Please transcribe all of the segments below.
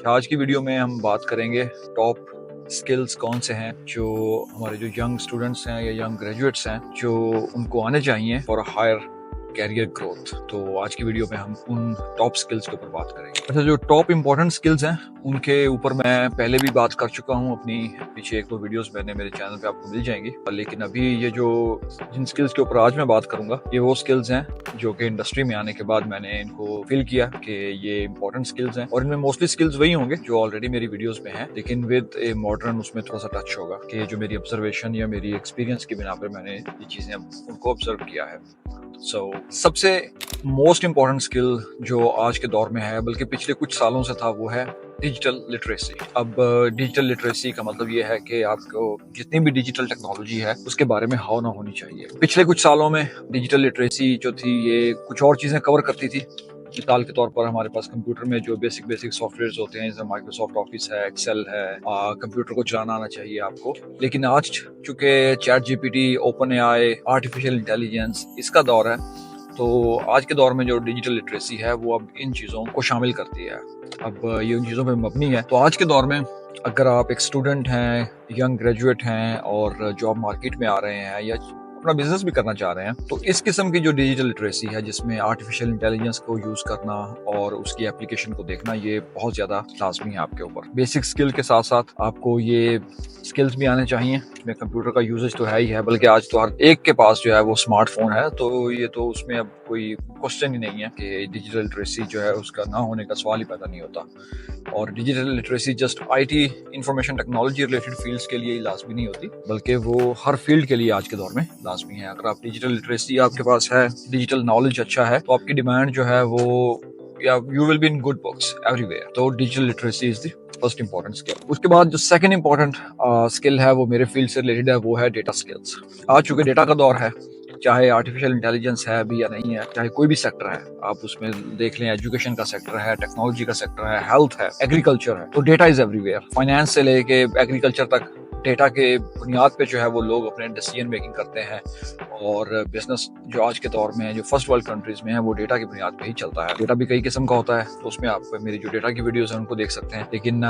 آج کی ویڈیو میں ہم بات کریں گے ٹاپ سکلز کون سے ہیں جو ہمارے جو ینگ اسٹوڈنٹس ہیں یا ینگ گریجویٹس ہیں جو ان کو آنے چاہیے فار ہائر کیریئر گروتھ. تو آج کی ویڈیو میں ہم ان ٹاپ سکلز کے اوپر بات کریں گے. اچھا، جو ٹاپ امپورٹنٹ سکلز ہیں ان کے اوپر میں پہلے بھی بات کر چکا ہوں، اپنی پیچھے ایک دو ویڈیوز میں نے میرے چینل پہ آپ کو مل جائیں گی. لیکن ابھی یہ جو جن سکلز کے اوپر آج میں بات کروں گا یہ وہ سکلز ہیں جو کہ انڈسٹری میں آنے کے بعد میں نے ان کو فیل کیا کہ یہ امپورٹنٹ سکلز ہیں، اور ان میں موسٹلی سکلز وہی ہوں گے جو آلریڈی میری ویڈیوز میں ہیں، لیکن ود اے ماڈرن اس میں تھوڑا سا ٹچ ہوگا کہ جو میری آبزرویشن یا میری ایکسپیرینس کی بنا پر میں نے یہ چیزیں ان کو آبزرو کیا ہے. سب سے موسٹ امپورٹنٹ سکل جو آج کے دور میں ہے، بلکہ پچھلے کچھ سالوں سے تھا، وہ ہے ڈیجیٹل لٹریسی. اب ڈیجیٹل لٹریسی کا مطلب یہ ہے کہ آپ کو جتنی بھی ڈیجیٹل ٹیکنالوجی ہے اس کے بارے میں ہاؤ نہ ہونی چاہیے. پچھلے کچھ سالوں میں ڈیجیٹل لٹریسی جو تھی یہ کچھ اور چیزیں کور کرتی تھی. مثال کے طور پر ہمارے پاس کمپیوٹر میں جو بیسک سافٹ ویئرز ہوتے ہیں جیسے مائکروسافٹ آفس ہے، ایکسل ہے، کمپیوٹر کو چلانا آنا چاہیے آپ کو. لیکن آج چونکہ ChatGPT, OpenAI, artificial intelligence اس کا دور ہے، تو آج کے دور میں جو ڈیجیٹل لٹریسی ہے وہ اب ان چیزوں کو شامل کرتی ہے. اب یہ ان چیزوں پہ مبنی ہے. تو آج کے دور میں اگر آپ ایک اسٹوڈنٹ ہیں، ینگ گریجویٹ ہیں اور جاب مارکیٹ میں آ رہے ہیں یا اپنا بزنس بھی کرنا چاہ رہے ہیں، تو اس قسم کی جو ڈیجیٹل لٹریسی ہے جس میں آرٹیفیشیل انٹیلیجنس کو یوز کرنا اور اس کی اپلیکیشن کو دیکھنا، یہ بہت زیادہ لازمی ہے آپ کے اوپر. بیسک سکل کے ساتھ ساتھ آپ کو یہ سکلز بھی آنے چاہیے. میں کمپیوٹر کا یوزج تو ہے ہی ہے، بلکہ آج تو ہر ایک کے پاس جو ہے وہ اسمارٹ فون ہے، تو یہ تو اس میں اب کوئی کوشچن ہی نہیں ہے کہ ڈیجیٹل لٹریسی جو ہے اس کا نہ ہونے کا سوال ہی پیدا نہیں ہوتا. اور digital literacy just I T, information technology related fields کے لیے ہی لازمی نہیں ہوتی، بلکہ وہ ہر فیلڈ کے لیے آج کے دور میں لازمی ہے. اگر آپ ڈیجیٹل لٹریسی آپ کے پاس ہے، ڈیجیٹل نالج اچھا ہے، تو آپ کی ڈیمانڈ جو ہے وہ you will be in good books everywhere. تو digital literacy is the first important skill. اس کے بعد جو سیکنڈ امپورٹنٹ اسکل ہے وہ میرے فیلڈ سے ریلیٹڈ ہے، وہ ہے ڈیٹا اسکلس. آج چونکہ ڈیٹا کا دور ہے، چاہے آرٹیفیشیل انٹیلیجنس ہے ابھی یا نہیں ہے، چاہے کوئی بھی سیکٹر ہے، آپ اس میں دیکھ لیں، ایجوکیشن کا سیکٹر ہے، ٹیکنالوجی کا سیکٹر ہے، ہیلتھ ہے، ایگریکلچر ہے، تو data is every where. Finance سے لے کے ایگریکلچر تک ڈیٹا کے بنیاد پہ جو ہے وہ لوگ اپنے ڈیسیژن میکنگ کرتے ہیں، اور بزنس جو آج کے دور میں جو فرسٹ ورلڈ کنٹریز میں ہے وہ ڈیٹا کی بنیاد پہ ہی چلتا ہے. ڈیٹا بھی کئی قسم کا ہوتا ہے، تو اس میں آپ میری جو ڈیٹا کی ویڈیوز ہیں ان کو دیکھ سکتے ہیں. لیکن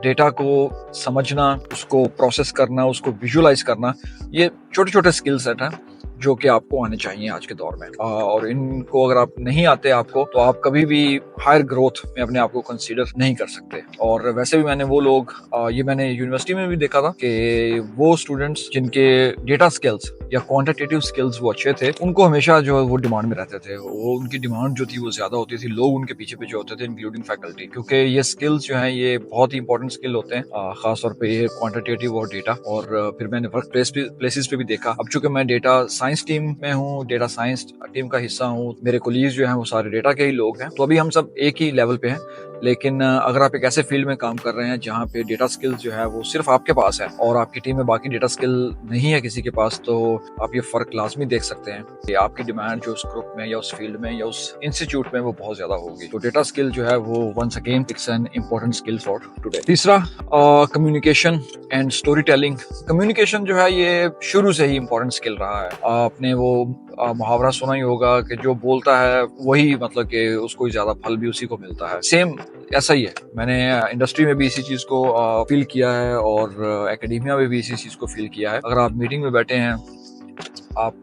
ڈیٹا کو سمجھنا، اس کو پروسیس کرنا، اس کو ویژولائز کرنا، یہ چھوٹے چھوٹے اسکل سیٹ ہیں جو کہ آپ کو آنے چاہیے آج کے دور میں. اور ان کو اگر آپ نہیں آتے آپ کو، تو آپ کبھی بھی ہائر گروتھ میں اپنے آپ کو کنسیڈر نہیں کر سکتے. اور ویسے بھی میں نے وہ لوگ یہ میں نے یونیورسٹی میں بھی دیکھا تھا کہ وہ اسٹوڈنٹس جن کے ڈیٹا سکلز یا کوانٹیٹیو سکلز وہ اچھے تھے، ان کو ہمیشہ جو وہ ڈیمانڈ میں رہتے تھے. وہ ان کی ڈیمانڈ جو تھی وہ زیادہ ہوتی تھی، لوگ ان کے پیچھے پیچھے ہوتے تھے، انکلوڈنگ فیکلٹی، کیونکہ یہ سکلز جو ہیں یہ بہت ہی امپورٹنٹ سکل ہوتے ہیں، خاص طور پہ یہ کوانٹیٹیو اور ڈیٹا. اور پھر میں نے ورک پلیسز پہ بھی دیکھا. اب چونکہ میں ڈیٹا سائنس ٹیم میں ہوں، ڈیٹا سائنس ٹیم کا حصہ ہوں، میرے کولیگز جو ہیں وہ سارے ڈیٹا کے ہی لوگ ہیں، تو ابھی ہم سب ایک ہی لیول پہ ہیں. لیکن اگر آپ ایک ایسے فیلڈ میں کام کر رہے ہیں جہاں پہ ڈیٹا سکل جو ہے وہ صرف آپ کے پاس ہے اور آپ کی ٹیم میں باقی ڈیٹا سکل نہیں ہے کسی کے پاس، تو آپ یہ فرق لازمی دیکھ سکتے ہیں کہ آپ کی ڈیمانڈ جو اس گروپ میں یا اس فیلڈ میں یا اس انسٹیٹیوٹ میں وہ بہت زیادہ ہوگی. تو ڈیٹا سکل جو ہے وہ once again it's an important skill for today. تیسرا، communication and story telling. Communication جو ہے یہ شروع سے ہی امپورٹنٹ سکل رہا ہے. آپ نے وہ محاورہ سنا ہی ہوگا کہ جو بولتا ہے وہی، مطلب کہ اس کو زیادہ پھل بھی اسی کو ملتا ہے. سیم ایسا ہی ہے. میں نے انڈسٹری میں بھی اسی چیز کو فیل کیا ہے اور اکیڈیمیا میں بھی اسی چیز کو فیل کیا ہے. اگر آپ میٹنگ میں بیٹھے ہیں، آپ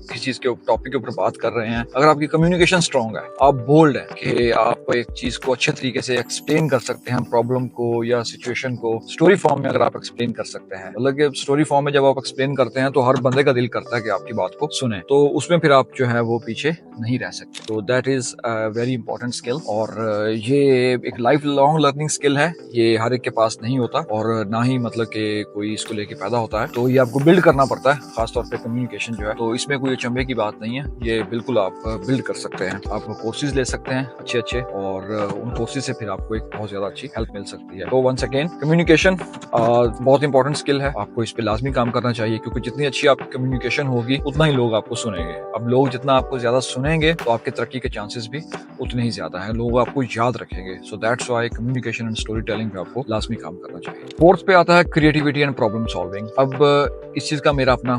کسی چیز کے ٹاپک کے اوپر بات کر رہے ہیں، اگر آپ کی کمیونیکیشن اسٹرانگ ہے، آپ بولڈ ہیں کہ آپ ایک چیز کو اچھے طریقے سے ایکسپلین کر سکتے ہیں، پرابلم کو یا سچویشن کو اسٹوری فارم میں اگر آپ ایکسپلین کر سکتے ہیں، مطلب کہ اسٹوری فارم میں جب آپ ایکسپلین کرتے ہیں تو ہر بندے کا دل کرتا ہے کہ آپ کی بات کو سنیں، تو اس میں پھر آپ جو ہے وہ پیچھے نہیں رہ سکتے. تو that is very important skill, اور یہ ایک لائف لانگ لرننگ اسکل ہے. یہ ہر ایک کے پاس نہیں ہوتا، اور نہ ہی مطلب کہ کوئی اس کو لے کے پیدا ہوتا ہے. تو یہ آپ کو بلڈ کرنا پڑتا ہے، خاص طور پہ کمیونیکیشن جو ہے. تو اس میں کوئی اچنبے کی بات نہیں ہے، یہ بالکل آپ بلڈ کر سکتے ہیں. آپ کورسز لے سکتے ہیں اچھے، اور ان کورسز سے پھر آپ کو ایک بہت زیادہ اچھی ہیلپ مل سکتی ہے. تو ونس اگین کمیونیکیشن بہت امپورٹنٹ اسکل ہے. آپ کو اس پہ لازمی کام کرنا چاہیے، کیونکہ جتنی اچھی آپ کی کمیونیکیشن ہوگی اتنا ہی لوگ آپ کو سنیں گے. اب لوگ جتنا آپ کو زیادہ سنیں گے تو آپ کے ترقی کے چانسز بھی اتنے ہی زیادہ ہیں، لوگ آپ کو یاد رکھیں گے. So that's why communication and story telling پہ آپ کو لازمی کام کرنا چاہیے. فورتھ پہ آتا ہے کریٹیوٹی اینڈ پرابلم سالونگ. اب اس چیز کا میرا اپنا